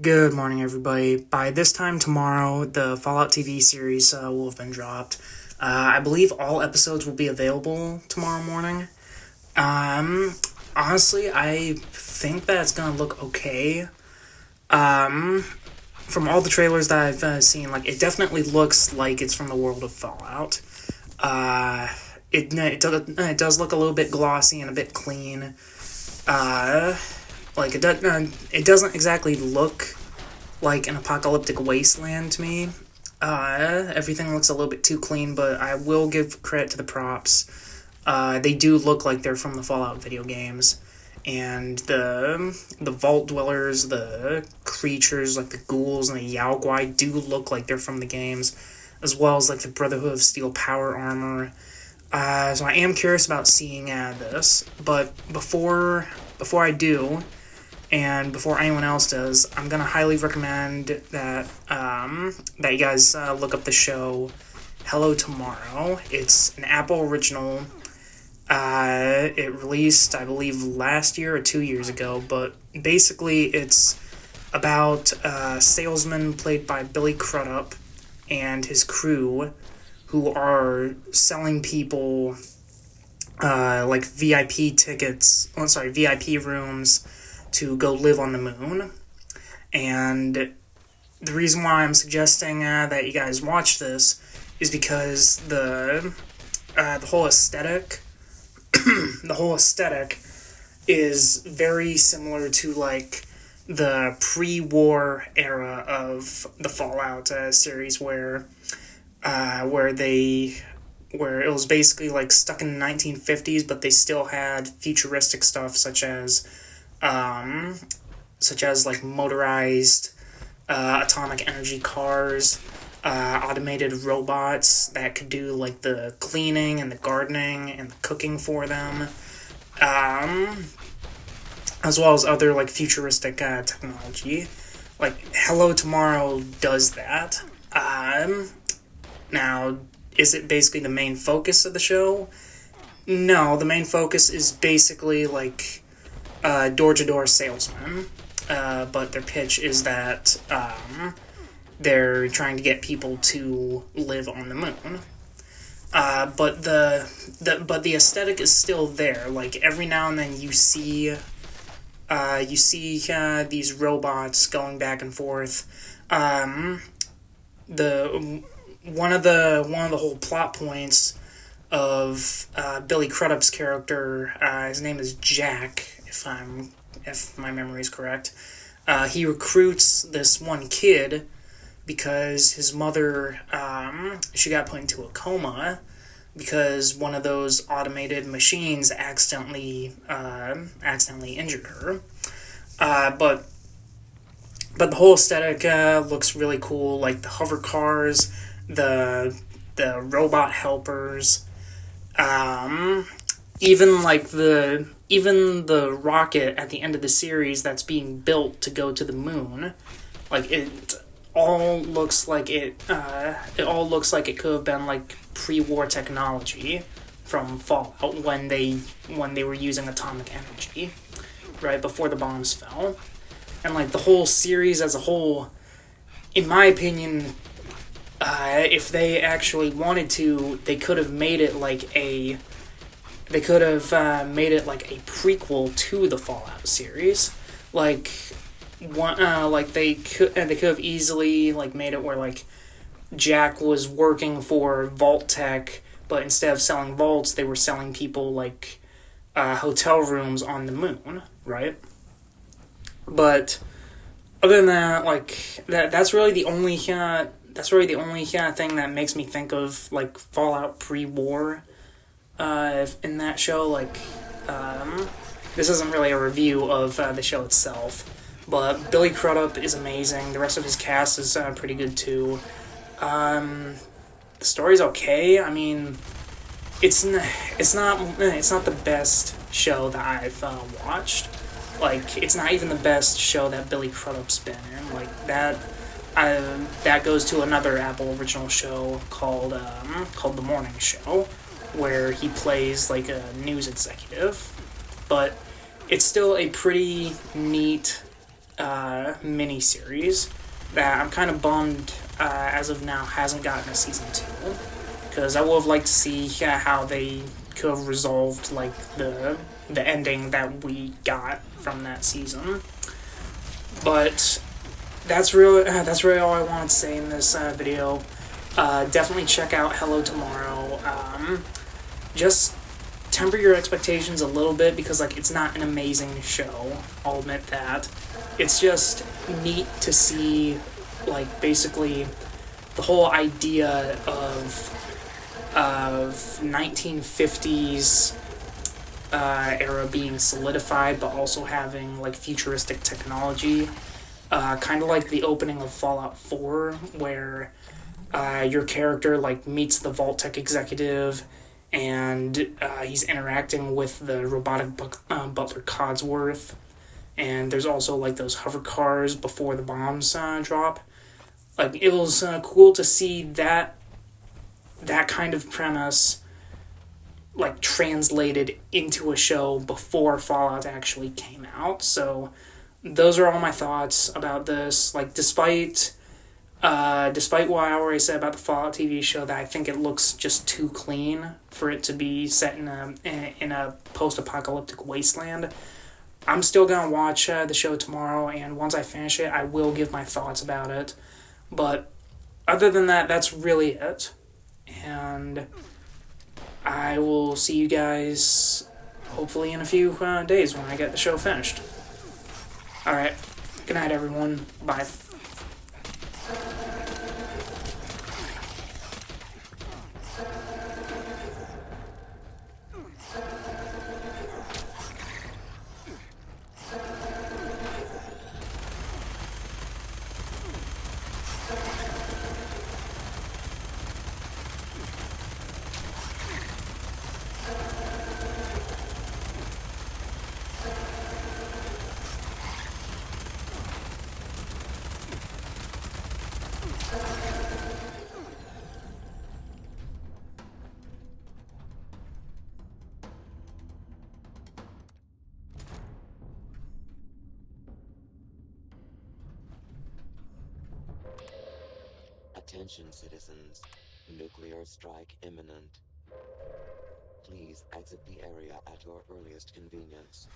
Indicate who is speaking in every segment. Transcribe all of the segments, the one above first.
Speaker 1: Good morning, everybody. By this time tomorrow, the Fallout TV series will have been dropped. I believe all episodes will be available tomorrow morning. Um, Honestly, I think that it's gonna look okay. Um, from all the trailers that I've seen, it definitely looks like it's from the world of Fallout. Uh, it does look a little bit glossy and a bit clean. Uh, it doesn't exactly look like an apocalyptic wasteland to me. Everything looks a little bit too clean, but I will give credit to the props. They do look like they're from the Fallout video games, and the vault dwellers, the creatures like the ghouls and the Yaoguai do look like they're from the games, as well as like the Brotherhood of Steel power armor. So I am curious about seeing this, but before I do, and before anyone else does, I'm gonna highly recommend that you guys look up the show Hello Tomorrow. It's an Apple original. It released, I believe, last year or 2 years ago, but basically it's about a salesman played by Billy Crudup and his crew who are selling people VIP tickets, VIP rooms to go live on the moon. And the reason why I'm suggesting that you guys watch this is because the whole aesthetic, the whole aesthetic is very similar to like the pre-war era of the Fallout series, where it was basically like stuck in the 1950s, but they still had futuristic stuff such as like motorized atomic energy cars, automated robots that could do like the cleaning and the gardening and the cooking for them, as well as other like futuristic technology. Like Hello Tomorrow does that. Now, is it basically the main focus of the show? No, the main focus is basically like door-to-door salesmen, but their pitch is that they're trying to get people to live on the moon. But the aesthetic is still there. Like every now and then you see these robots going back and forth. The one of the whole plot points of Billy Crudup's character, his name is Jack, if my memory is correct. He recruits this one kid because his mother, she got put into a coma because one of those automated machines accidentally injured her. But the whole aesthetic looks really cool, like the hover cars, the robot helpers, even the rocket at the end of the series that's being built to go to the moon. Like it all looks like it could have been like pre-war technology from Fallout when they were using atomic energy, right before the bombs fell. And like the whole series as a whole, in my opinion, if they actually wanted to, they could have made it like a prequel to the Fallout series. Like they could have easily like made it where like Jack was working for Vault Tech, but instead of selling vaults, they were selling people like hotel rooms on the moon, right? But other than that, like that's really the only thing that makes me think of like Fallout pre-war in that show. Like this isn't really a review of the show itself, but Billy Crudup is amazing. The rest of his cast is pretty good too. The story's okay. I mean, it's not the best show that I've watched. Like, it's not even the best show that Billy Crudup's been in. Like that goes to another Apple original show called The Morning Show, where he plays like a news executive. But it's still a pretty neat miniseries that I'm kind of bummed as of now hasn't gotten a season 2, because I would have liked to see how they could have resolved like the ending that we got from that season. But that's really all I wanted to say in this video. Definitely check out Hello Tomorrow. Just temper your expectations a little bit, because like it's not an amazing show. I'll admit that. It's just neat to see like basically the whole idea of 1950s era being solidified, but also having like futuristic technology. Kind of like the opening of Fallout 4, where your character like meets the Vault Tech executive, and he's interacting with the robotic butler Codsworth. And there's also like those hover cars before the bombs drop. Like it was cool to see that kind of premise like translated into a show before Fallout actually came out. So those are all my thoughts about this. Like despite what I already said about the Fallout TV show, that I think it looks just too clean for it to be set in a post-apocalyptic wasteland, I'm still gonna watch the show tomorrow, and once I finish it, I will give my thoughts about it. But other than that, that's really it. And I will see you guys hopefully in a few days when I get the show finished. Alright, good night, everyone. Bye.
Speaker 2: Attention citizens, nuclear strike imminent. Please exit the area at your earliest convenience.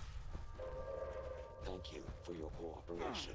Speaker 2: Thank you for your cooperation.